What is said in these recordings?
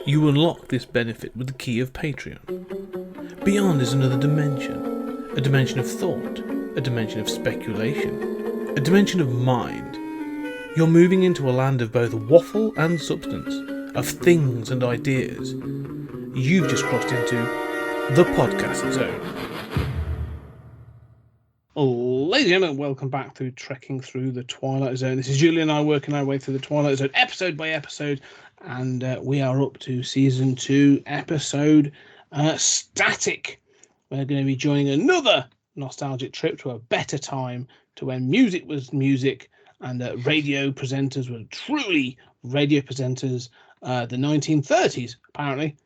You unlock this benefit with the key of Patreon. Beyond is another dimension. A dimension of thought. A dimension of speculation. A dimension of mind. You're moving into a land of both waffle and substance. Of things and ideas. You've just crossed into the podcast zone. Ladies and gentlemen, welcome back to Trekking Through the Twilight Zone. This is Julian and I working our way through the Twilight Zone episode by episode. And we are up to Season 2, Episode Static. We're going to be joining another nostalgic trip to a better time, to when music was music and radio presenters were truly radio presenters, the 1930s, apparently.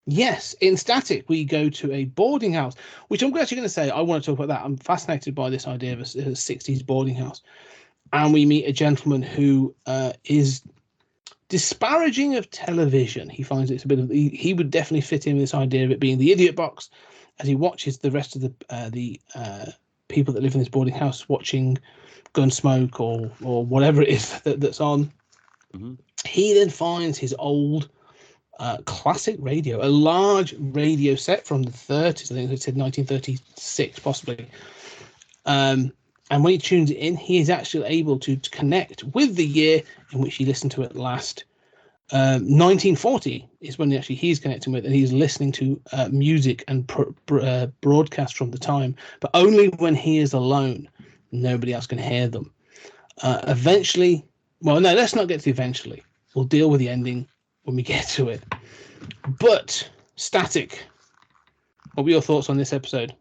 Yes, in Static, we go to a boarding house, which I'm actually going to say, I want to talk about that. I'm fascinated by this idea of a 60s boarding house. And we meet a gentleman who is disparaging of television. He finds it's a bit of, he would definitely fit in with this idea of it being the idiot box, as he watches the rest of the people that live in this boarding house watching Gunsmoke or whatever it is that's on. Mm-hmm. He then finds his old classic radio, a large radio set from the 30s. I think it said 1936, possibly. And when he tunes it in, he is actually able to connect with the year in which he listened to it last. 1940 is when he's connecting with, and he's listening to music and broadcast from the time, but only when he is alone. Nobody else can hear them. Eventually, well, no, let's not get to eventually. We'll deal with the ending when we get to it. But Static, what were your thoughts on this episode?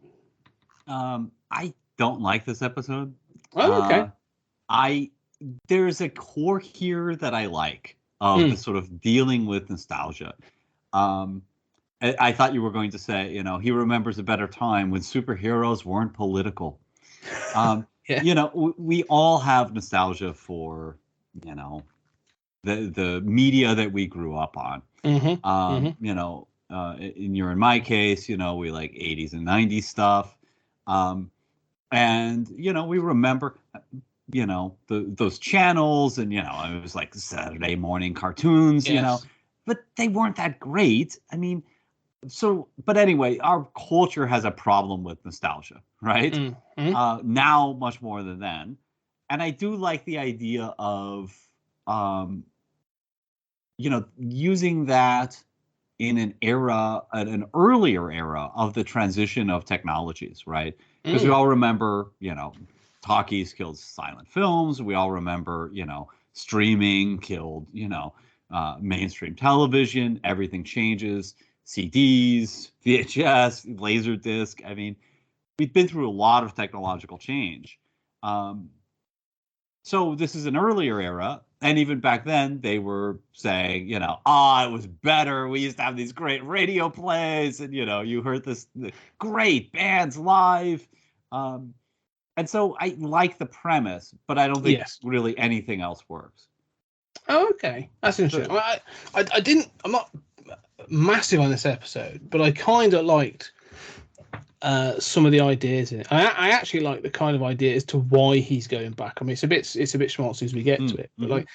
I don't like this episode. Oh, okay. There's a core here that I like of the sort of dealing with nostalgia. I thought you were going to say, he remembers a better time when superheroes weren't political. Yeah. We all have nostalgia for, the media that we grew up on. Mm-hmm. In my case, we like 80s and 90s stuff. And, we remember, those channels and, it was like Saturday morning cartoons, yes. But they weren't that great. I mean, but anyway, our culture has a problem with nostalgia, right? Mm-hmm. Now much more than then. And I do like the idea of, using that in an earlier era of the transition of technologies, right? Because we all remember, talkies killed silent films. We all remember, streaming killed, mainstream television. Everything changes. CDs, VHS, Laserdisc. I mean, we've been through a lot of technological change. So this is an earlier era. And even back then, they were saying, it was better. We used to have these great radio plays. And, you heard the great bands live. And so I like the premise, but I don't think really anything else works. Oh, okay. That's interesting. I'm not massive on this episode, but I kind of liked some of the ideas in it. I actually like the kind of idea as to why he's going back. I mean, it's a bit smart as we get to it, but like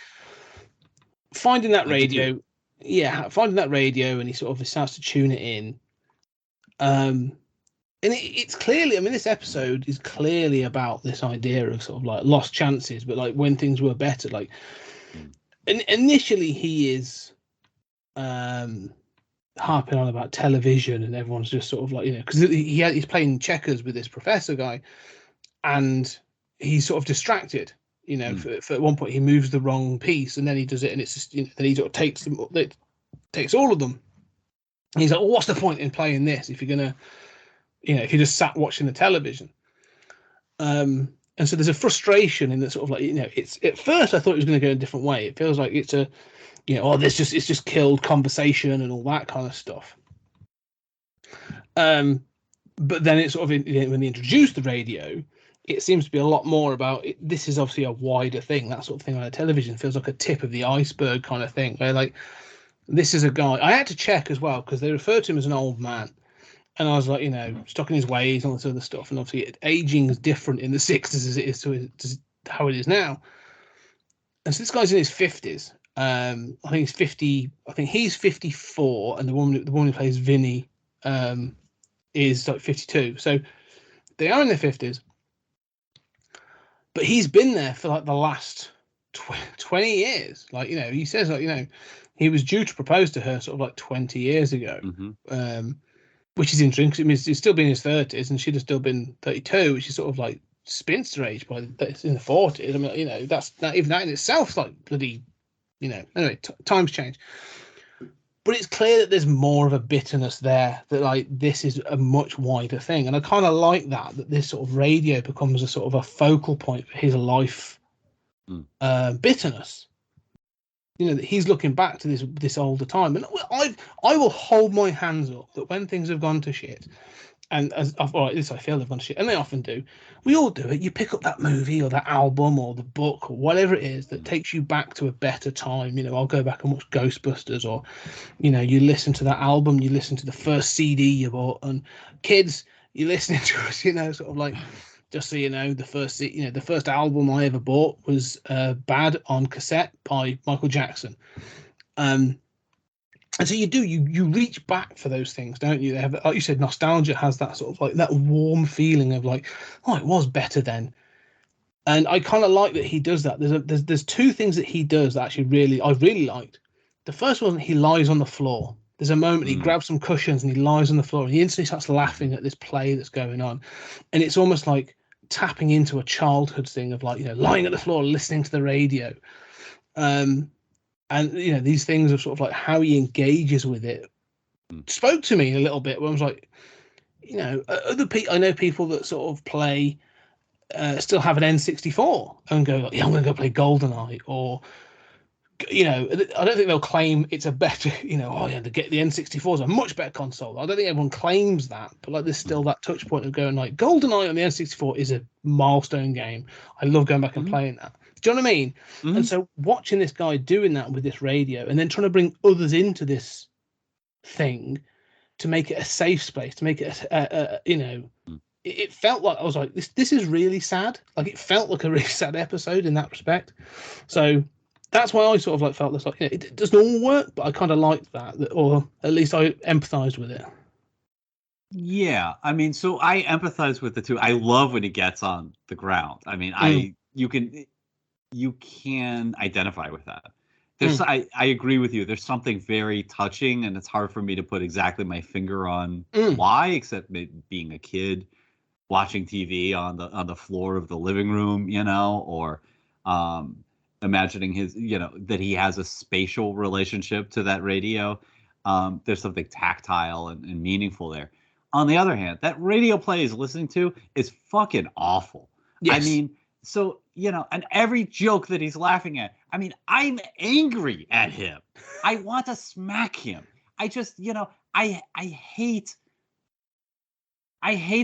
finding that radio, and he sort of starts to tune it in. And it's clearly, I mean, this episode is clearly about this idea of sort of like lost chances, but like when things were better. Like, initially he is harping on about television, and everyone's just sort of like, because he's playing checkers with this professor guy, and he's sort of distracted. For at one point he moves the wrong piece, and then he does it, and it's just then he sort of takes all of them. And he's like, well, what's the point in playing this if you're gonna, if you just sat watching the television? And so there's a frustration in that sort of like, it's at first I thought it was going to go a different way. It feels like it's it's just killed conversation and all that kind of stuff. But then it's sort of when they introduce the radio, it seems to be a lot more about it. This is obviously a wider thing. That sort of thing on a television feels like a tip of the iceberg kind of thing. Where like, this is a guy. I had to check as well because they refer to him as an old man. And I was like, stuck in his ways and all this other stuff. And obviously, aging is different in the 60s as it is how it is now. And so this guy's in his 50s. I think he's 50. I think he's 54, and the woman who plays Vinny is like 52. So they are in their 50s. But he's been there for like the last 20 years. Like, you know, he says, like, you know, he was due to propose to her sort of like 20 years ago, which is interesting because it means he's still been in his 30s and she'd have still been 32, which is sort of like spinster age by in the 40s. I mean, you know, even that in itself, like bloody, you know, anyway, times change. But it's clear that there's more of a bitterness there, that like this is a much wider thing. And I kind of like that this sort of radio becomes a sort of a focal point for his life bitterness. You know, that he's looking back to this older time. And I will hold my hands up that when things have gone to shit, and at least I feel they've gone to shit, and they often do, we all do it. You pick up that movie or that album or the book or whatever it is that takes you back to a better time. You know, I'll go back and watch Ghostbusters, or, you know, you listen to that album, you listen to the first CD you bought, and kids, you're listening to us, you know, sort of like, just so you know, the first album I ever bought was Bad on cassette by Michael Jackson. And so you reach back for those things, don't you? They have, like you said, nostalgia has that sort of like that warm feeling of like, oh, it was better then. And I kind of like that he does that. There's two things that he does that actually I really liked. The first one, he lies on the floor. There's a moment he grabs some cushions and he lies on the floor and he instantly starts laughing at this play that's going on, and it's almost like tapping into a childhood thing of like, you know, lying at the floor listening to the radio. And, you know, these things of sort of like how he engages with it spoke to me a little bit, where I was like, you know, other people, I know people that sort of play, still have an N64 and go, like, yeah, I'm going to go play GoldenEye, or, you know, I don't think they'll claim it's a better, you know, oh yeah, the N64 is a much better console. I don't think everyone claims that, but like there's still that touch point of going like, GoldenEye on the N64 is a milestone game. I love going back and playing that. Do you know what I mean? And so watching this guy doing that with this radio and then trying to bring others into this thing to make it a safe space, to make it you know, it felt like I was like, this is really sad. Like it felt like a really sad episode in that respect. So that's why I sort of like felt this, like, you know, it doesn't all work, but I kind of liked that, or at least I empathized with it. Yeah, I mean, so I empathize with it too. I love when he gets on the ground. I mean, you can identify with that. I agree with you. There's something very touching, and it's hard for me to put exactly my finger on why, except being a kid watching TV on the floor of the living room, you know, or imagining his, you know, that he has a spatial relationship to that radio. There's something tactile and meaningful there. On the other hand, that radio play he's listening to is fucking awful. Yes. I mean, so, you know, and every joke that he's laughing at, I mean, I'm angry at him. I want to smack him. I just, you know, I hate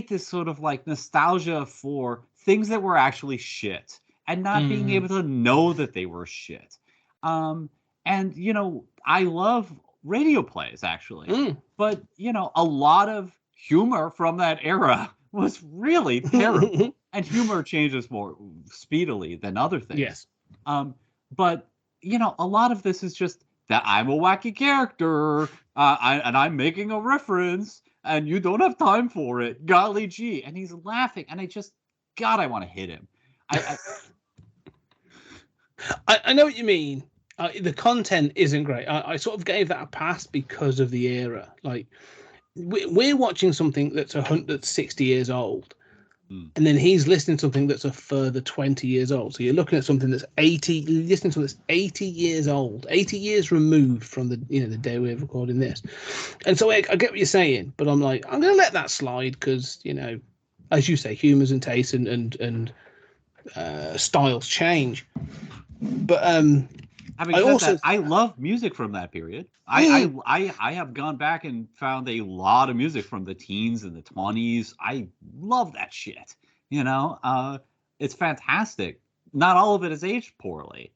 this sort of like nostalgia for things that were actually shit and not being able to know that they were shit. And, you know, I love radio plays actually, but, you know, a lot of humor from that era was really terrible. And humor changes more speedily than other things. Yes. But, you know, a lot of this is just that I'm a wacky character and I'm making a reference and you don't have time for it. Golly gee. And he's laughing. And God, I want to hit him. I know what you mean. The content isn't great. I sort of gave that a pass because of the era. Like, we're watching something that's 60 years old. And then he's listening to something that's a further 20 years old. So you're looking at something that's 80 years old, 80 years removed from the, you know, the day we're recording this. And so I get what you're saying, but I'm like, I'm going to let that slide because, you know, as you say, humors and tastes and styles change. But I love music from that period. I have gone back and found a lot of music from the teens and the 20s. I love that shit. You know, it's fantastic. Not all of it is aged poorly.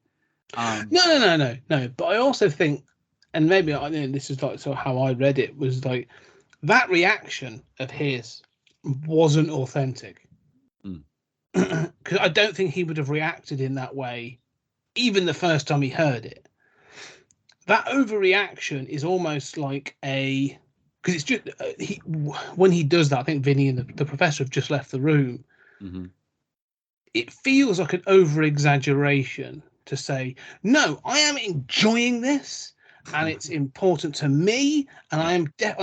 No. But I also think, and maybe this is like sort of how I read it, was like that reaction of his wasn't authentic. because I don't think he would have reacted in that way, even the first time he heard it. That overreaction is almost like a, because it's just when he does that, I think Vinny and the professor have just left the room. Mm-hmm. It feels like an over exaggeration to say, no, I am enjoying this, and it's important to me, and I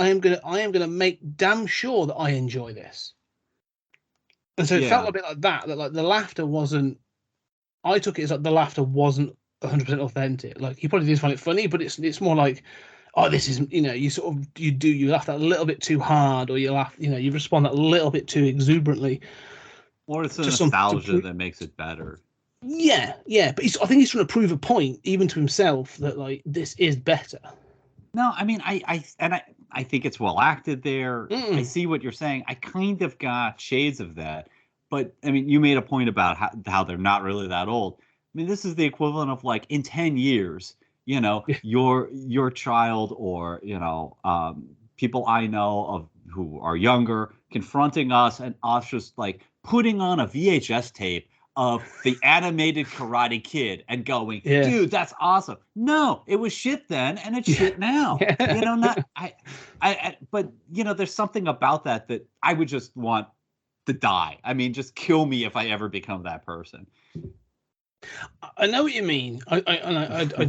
am gonna make damn sure that I enjoy this. And so it felt a bit like that. That like the laughter wasn't. I took it as like the laughter wasn't 100% authentic. Like he probably did find it funny, but it's more like, oh, this is, you sort of you laugh that a little bit too hard, or you laugh, you respond that a little bit too exuberantly. Or it's the nostalgia that makes it better. Yeah, but I think he's trying to prove a point, even to himself, that like this is better. No, I mean, I think it's well acted there. I see what you're saying. I kind of got shades of that, but I mean, you made a point about how they're not really that old. I mean, this is the equivalent of like in 10 years, your child or people I know of who are younger confronting us and us just like putting on a VHS tape of the animated Karate Kid and going, dude, that's awesome. No, it was shit then, and it's shit now. But there's something about that I would just want to die. I mean, just kill me if I ever become that person. I know what you mean. I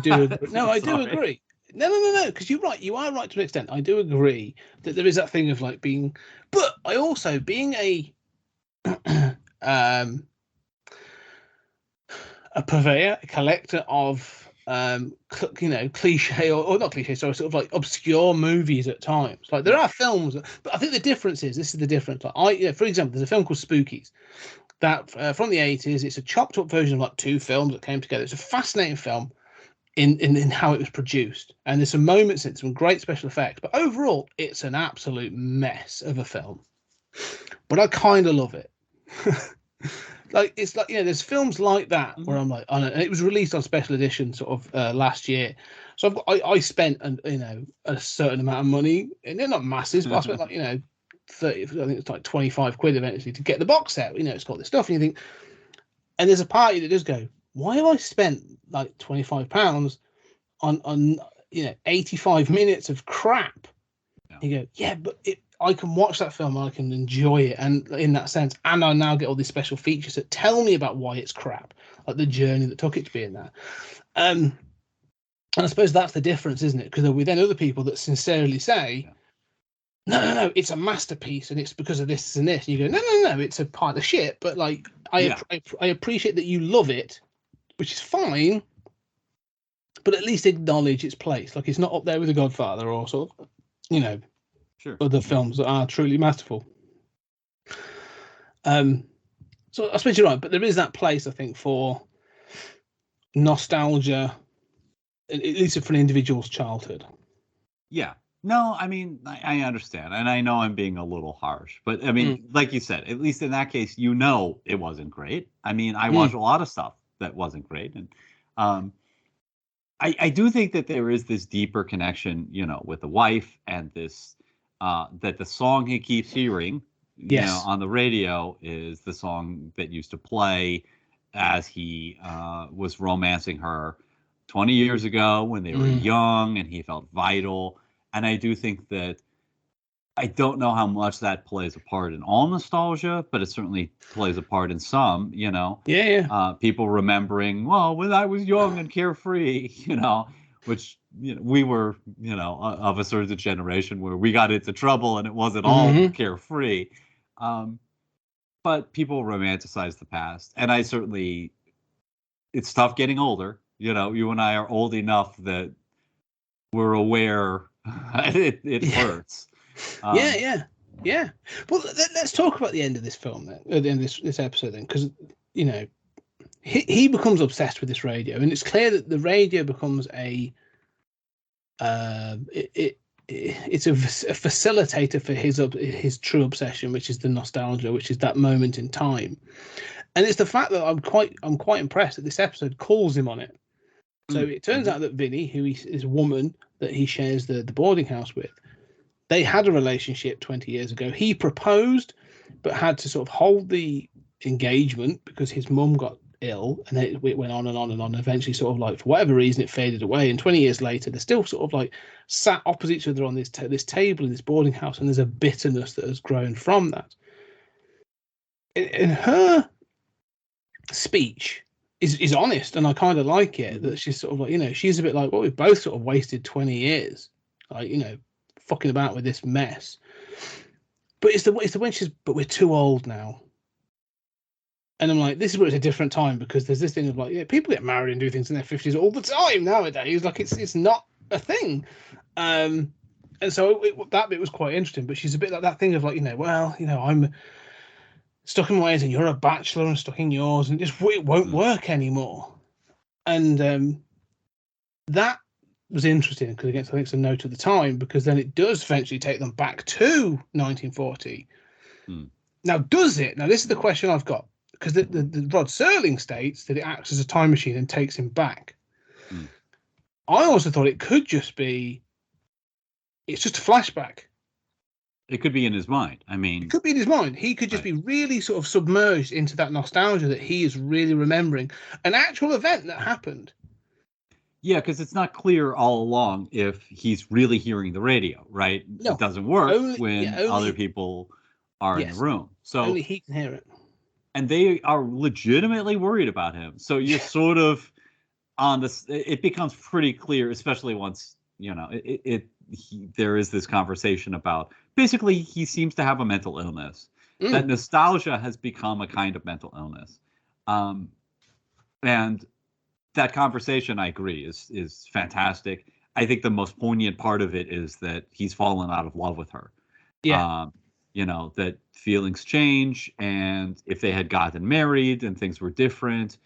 do. No, I do agree. No. Because you're right. You are right to an extent. I do agree that there is that thing of like being, but I also being a purveyor, a collector of cliche or not cliche, sorry, sort of like obscure movies at times. Like there are films, but I think the difference is this is the difference. Like for example, there's a film called Spookies that from the 80s. It's a chopped up version of like two films that came together. It's a fascinating film in how it was produced, and there's some moments in some great special effects, but overall it's an absolute mess of a film. But I kind of love it. Like it's like there's films like that where I'm like, and it was released on special edition sort of last year, so I spent a certain amount of money, and they're not masses, but I spent like 30, I think it's like 25 quid eventually to get the box set. It's got this stuff, and you think, and there's a party that does go, why have I spent like £25 on 85 minutes of crap? You go, but I can watch that film and I can enjoy it, and in that sense, and I now get all these special features that tell me about why it's crap, like the journey that took it to being there. And I suppose that's the difference, isn't it? Because there will be then other people that sincerely say, no, it's a masterpiece, and it's because of this and this. And you go, no, it's a pile of shit. But like, I appreciate that you love it, which is fine. But at least acknowledge its place. Like it's not up there with The Godfather or sort of, other films that are truly masterful. So I suppose you're right, but there is that place, I think, for nostalgia, at least for an individual's childhood. Yeah. No, I mean, I understand, and I know I'm being a little harsh, but I mean, like you said, at least in that case, it wasn't great. I mean, I watched a lot of stuff that wasn't great, and I do think that there is this deeper connection, with the wife, and this that the song he keeps hearing, on the radio is the song that used to play as he was romancing her 20 years ago when they were young, and he felt vital. And I do think that I don't know how much that plays a part in all nostalgia, but it certainly plays a part in some, people remembering, well, when I was young and carefree, which we were, of a certain generation where we got into trouble and it wasn't all carefree. But people romanticize the past. And I certainly, it's tough getting older. You and I are old enough that we're aware it hurts. Yeah. Well, let's talk about the end of this film then, at the end of this episode then, because he becomes obsessed with this radio, and it's clear that the radio becomes it's a facilitator for his true obsession, which is the nostalgia, which is that moment in time. And it's the fact that I'm quite impressed that this episode calls him on it. So it turns out that Vinny, who is a woman that he shares the boarding house with, they had a relationship 20 years ago. He proposed, but had to sort of hold the engagement because his mum got ill, and it went on and on and on. Eventually, sort of like for whatever reason, it faded away. And 20 years later, they're still sort of like sat opposite each other on this table in this boarding house, and there's a bitterness that has grown from that. In her speech is honest, and I kind of like it. That she's sort of like, she's a bit like, well, we've both sort of wasted 20 years, like, fucking about with this mess. But it's the when she's, but we're too old now. And I'm like, this is where it's a different time, because there's this thing of like, people get married and do things in their 50s all the time nowadays. Like it's not a thing. And so that bit was quite interesting. But she's a bit like that thing of like, I'm stuck in my ways and you're a bachelor and stuck in yours, and it won't work anymore. And that was interesting, because again, I think it's a note of the time, because then it does eventually take them back to 1940. Now, does it? Now, this is the question I've got. Because the Rod Serling states that it acts as a time machine and takes him back. I also thought it could just be, it's just a flashback. It could be in his mind. I mean, it could be in his mind. He could just be really sort of submerged into that nostalgia that he is really remembering an actual event that happened. Yeah, because it's not clear all along if he's really hearing the radio, right? No, it doesn't work when other people are in the room. So only he can hear it. And they are legitimately worried about him. So you're sort of on this. It becomes pretty clear, especially once there is this conversation about, basically he seems to have a mental illness. That nostalgia has become a kind of mental illness, and that conversation, I agree, is fantastic. I think the most poignant part of it is that he's fallen out of love with her. Yeah. That feelings change, and if they had gotten married and things were different,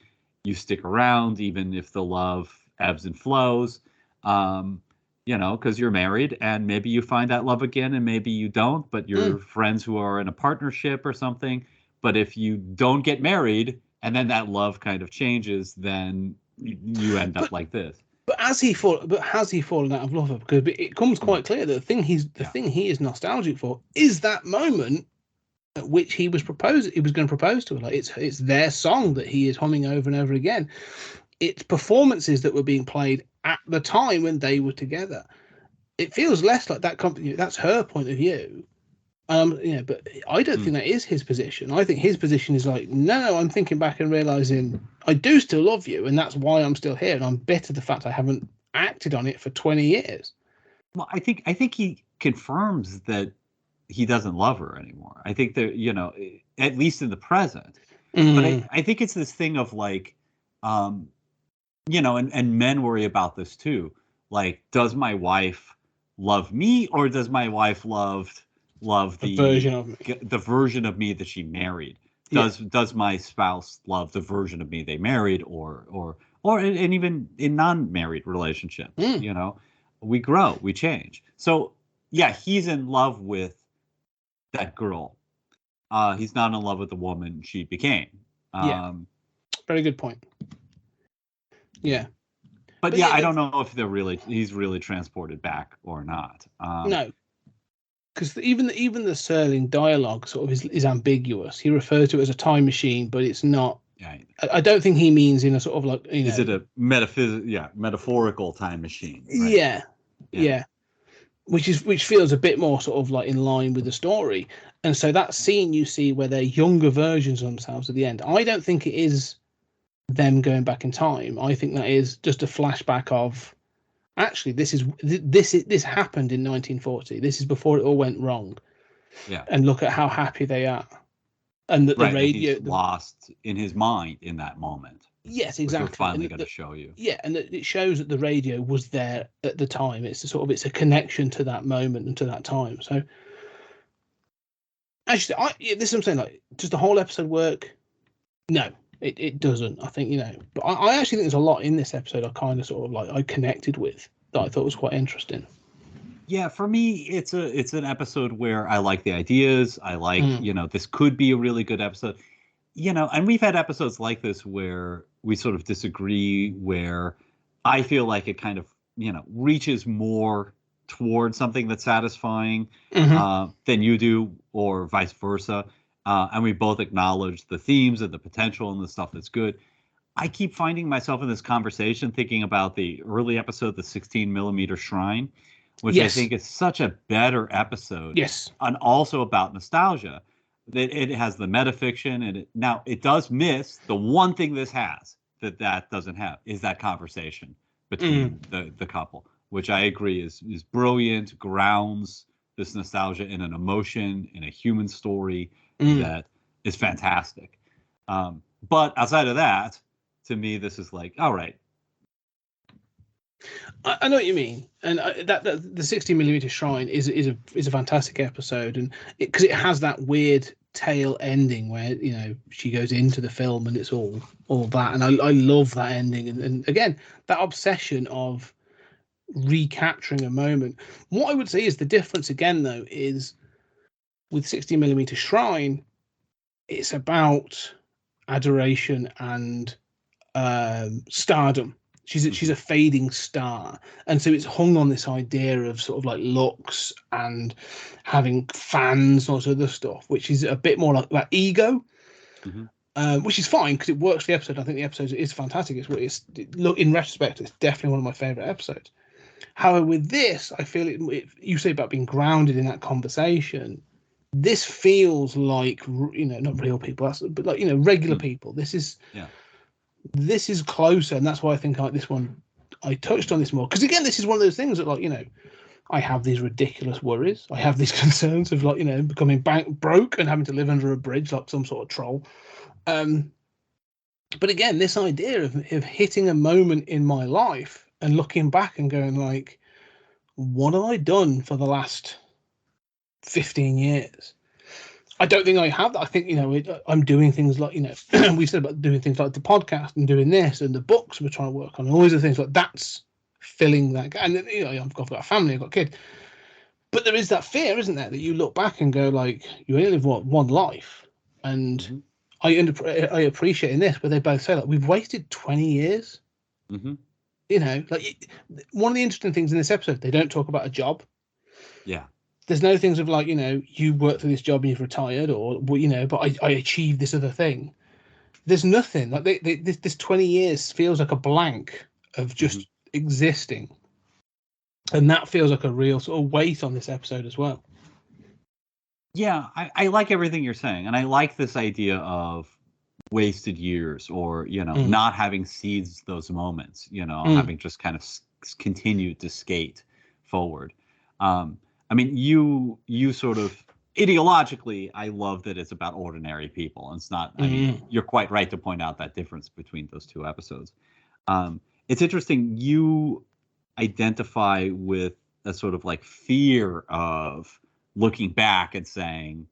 you stick around even if the love ebbs and flows, because you're married, and maybe you find that love again and maybe you don't, but you're friends who are in a partnership or something. But if you don't get married and then that love kind of changes, then you end up like this. But has he fallen out of love? Because it comes quite clear that the thing he is nostalgic for is that moment at which he was going to propose to her. Like it's their song that he is humming over and over again. It's performances that were being played at the time when they were together. It feels less like that company. That's her point of view. But I don't think that is his position. I think his position is like, no, I'm thinking back and realizing I do still love you, and that's why I'm still here, and I'm bitter the fact I haven't acted on it for 20 years. Well, I think he confirms that he doesn't love her anymore. I think that, at least in the present. But I think it's this thing of like, and men worry about this too. Like, does my wife love me, or does my wife love the version of me that she married? Does my spouse love the version of me they married, or and even in non-married relationships, we grow, we change. So yeah, he's in love with that girl. He's not in love with the woman she became. Very good point. Yeah. But I don't know if he's really transported back or not. No. Because even the Serling dialogue sort of is ambiguous. He refers to it as a time machine, but it's not. Yeah. I don't think he means in a sort of like, Is it a metaphorical time machine? Right? Yeah. Which feels a bit more sort of like in line with the story. And so that scene you see where they're younger versions of themselves at the end, I don't think it is them going back in time. I think that is just a flashback of, actually, this happened in 1940. This is before it all went wrong. Yeah. And look at how happy they are. And that the radio, he's lost in his mind in that moment. Yes, exactly. Which we're finally going to show you. Yeah, and it shows that the radio was there at the time. It's a connection to that moment and to that time. So, actually, this is what I'm saying. Like, does the whole episode work? No, it doesn't. I think but I actually think there's a lot in this episode I kind of sort of like I connected with that I thought was quite interesting. Yeah, for me, it's an episode where I like the ideas. I like this could be a really good episode. And we've had episodes like this where we sort of disagree, where I feel like it kind of, reaches more towards something that's satisfying than you do, or vice versa. and we both acknowledge the themes and the potential and the stuff that's good. I keep finding myself in this conversation thinking about the early episode, the 16 millimeter Shrine, which I think is such a better episode. Yes. And also about nostalgia. That it has the metafiction, and now it does miss the one thing this has that doesn't have is that conversation between the couple, which I agree is brilliant, grounds this nostalgia in an emotion, in a human story that is fantastic. But outside of that, to me, this is like, all right. I know what you mean, and that the 60 millimeter Shrine is a fantastic episode, and because it has that weird tail ending where she goes into the film and it's all that, and I love that ending, and again that obsession of recapturing a moment. What I would say is the difference again though is with 60 millimeter Shrine, it's about adoration and stardom. She's a fading star, and so it's hung on this idea of sort of like looks and having fans and all sort of other stuff, which is a bit more like that ego, which is fine because it works for the episode. I think the episode is fantastic. Look, in retrospect, it's definitely one of my favorite episodes. However, with this, I feel it. You say about being grounded in that conversation. This feels like not real people, but like regular people. This is. Yeah. This is closer, and that's why I think this one I touched on this more, because again this is one of those things that I have these ridiculous worries, I have these concerns of becoming broke and having to live under a bridge like some sort of troll, but again this idea of hitting a moment in my life and looking back and going like, what have I done for the last 15 years? I don't think I have that. I think, I'm doing things like, we said about doing things like the podcast and doing this and the books we're trying to work on, and all these other things like that's filling that gap. And, I've got a family, I've got a kid. But there is that fear, isn't there, that you look back and go like, you only live one life. And I appreciate in this where they both say like, we've wasted 20 years. Like one of the interesting things in this episode, they don't talk about a job. Yeah. There's no things of like, you work through this job and you've retired, or, but I achieved this other thing. There's nothing. Like this 20 years feels like a blank of just existing. And that feels like a real sort of weight on this episode as well. Yeah, I like everything you're saying. And I like this idea of wasted years, or, not having seized those moments, having just kind of continued to skate forward. I mean, you sort of ideologically, I love that it's about ordinary people. And it's not, I mean, you're quite right to point out that difference between those two episodes. It's interesting. You identify with a sort of like fear of looking back and saying,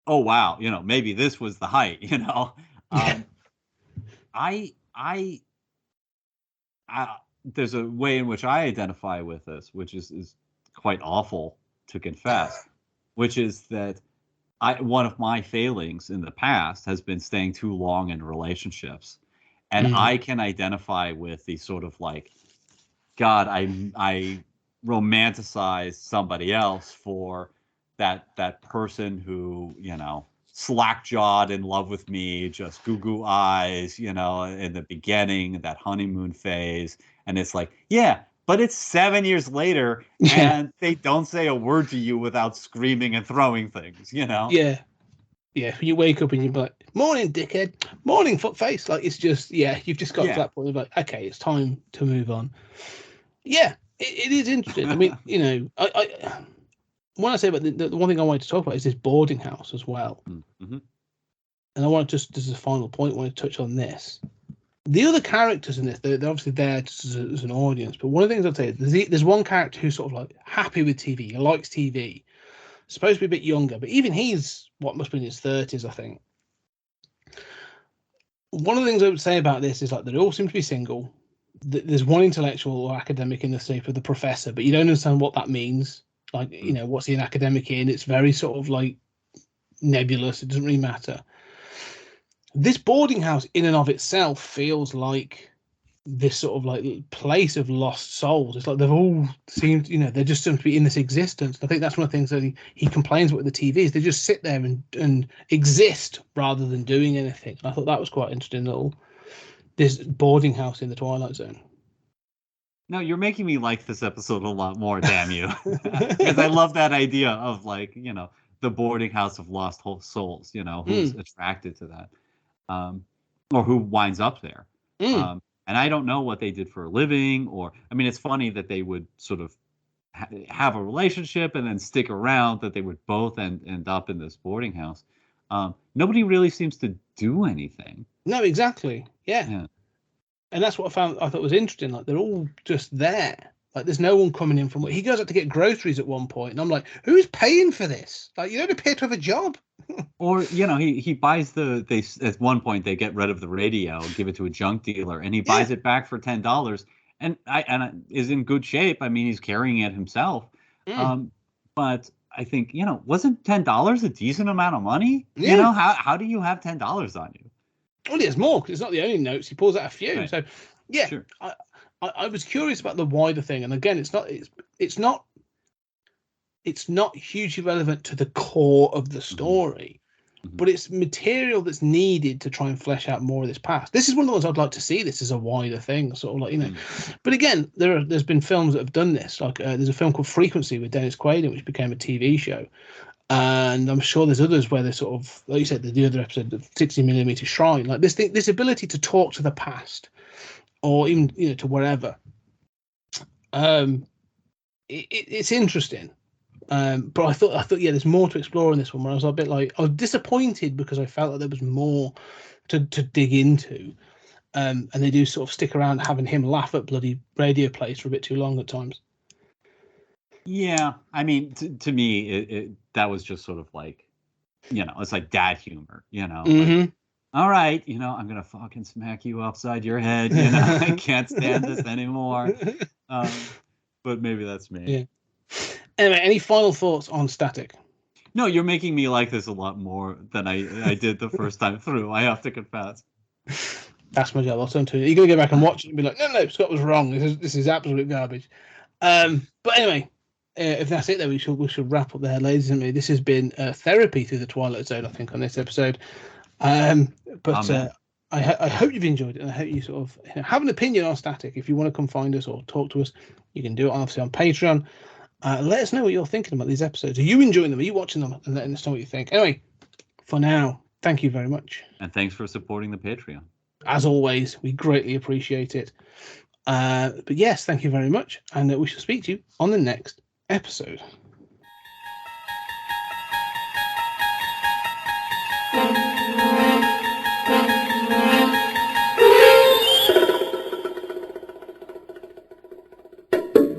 oh, wow, maybe this was the height, I there's a way in which I identify with this, which is quite awful to confess, which is that one of my failings in the past has been staying too long in relationships, and I can identify with the sort of like, God, I romanticize somebody else for that person who slack-jawed in love with me, just goo eyes, in the beginning, that honeymoon phase, and it's like, yeah. But it's 7 years later, and they don't say a word to you without screaming and throwing things, Yeah. Yeah. You wake up and you're like, morning, dickhead. Morning, footface. Like, it's just, you've just got to that point of like, okay, it's time to move on. Yeah, it is interesting. I mean, I when I say about the one thing I wanted to talk about is this boarding house as well. And I want to just as a final point, I want to touch on this. The other characters in this, they're obviously there just as an audience, but one of the things I'd say is there's one character who's sort of like happy with TV, he likes TV, supposed to be a bit younger, but even he's what must be in his 30s, I think. One of the things I would say about this is like they all seem to be single. There's one intellectual or academic in the shape of the professor, but you don't understand what that means. Like, what's he an academic in? It's very sort of like nebulous. It doesn't really matter. This boarding house in and of itself feels like this sort of like place of lost souls. It's like they've all seemed, they just seem to be in this existence. I think that's one of the things that he complains about with the TVs. They just sit there and exist rather than doing anything. And I thought that was quite interesting. This boarding house in the Twilight Zone. No, you're making me like this episode a lot more, damn you. Because I love that idea of like, the boarding house of lost souls, who's attracted to that, or who winds up there. And I don't know what they did for a living, it's funny that they would sort of have a relationship and then stick around, that they would both end up in this boarding house. Nobody really seems to do anything. No, exactly. Yeah. And that's what I thought was interesting. Like, they're all just there. Like, there's no one coming in from work. He goes out to get groceries at one point, and I'm like, who's paying for this? Like, you don't appear to have a job. Or, he buys at one point they get rid of the radio, give it to a junk dealer, and he buys it back for $10 and is in good shape. I mean, he's carrying it himself. But I think, wasn't $10 a decent amount of money? Yeah. How do you have $10 on you? Well, there's more, because it's not the only notes. He pulls out a few. Right. So, yeah, sure. I was curious about the wider thing, and again, it's not hugely relevant to the core of the story, but it's material that's needed to try and flesh out more of this past. This is one of the ones I'd like to see. This as a wider thing, sort of like But again, there's been films that have done this. Like there's a film called Frequency with Dennis Quaid, which became a TV show. And I'm sure there's others where they sort of, like you said, the other episode of 60mm Shrine, like this ability to talk to the past, or even to wherever. It's interesting, but I thought there's more to explore in this one. Where I was a bit like, I was disappointed because I felt that there was more to dig into, and they do sort of stick around having him laugh at bloody radio plays for a bit too long at times. Yeah, I mean, to me, that was just sort of like, it's like dad humor, Like, all right, I'm gonna fucking smack you upside your head, I can't stand this anymore. But maybe that's me. Yeah. Anyway, any final thoughts on Static? No, you're making me like this a lot more than I did the first time through. I have to confess. That's my job. I'll turn to you. You're gonna go back and watch it and be like, no, Scott was wrong. This is absolute garbage. But anyway. If that's it, then we should wrap up there, ladies and gentlemen. This has been therapy through the Twilight Zone, I think, on this episode. I hope you've enjoyed it, and I hope you sort of have an opinion on Static. If you want to come find us or talk to us, you can do it obviously on Patreon. Let us know what you're thinking about these episodes. Are you enjoying them? Are you watching them? And letting us know what you think. Anyway, for now, thank you very much. And thanks for supporting the Patreon. As always, we greatly appreciate it. But yes, thank you very much, and we shall speak to you on the next episode.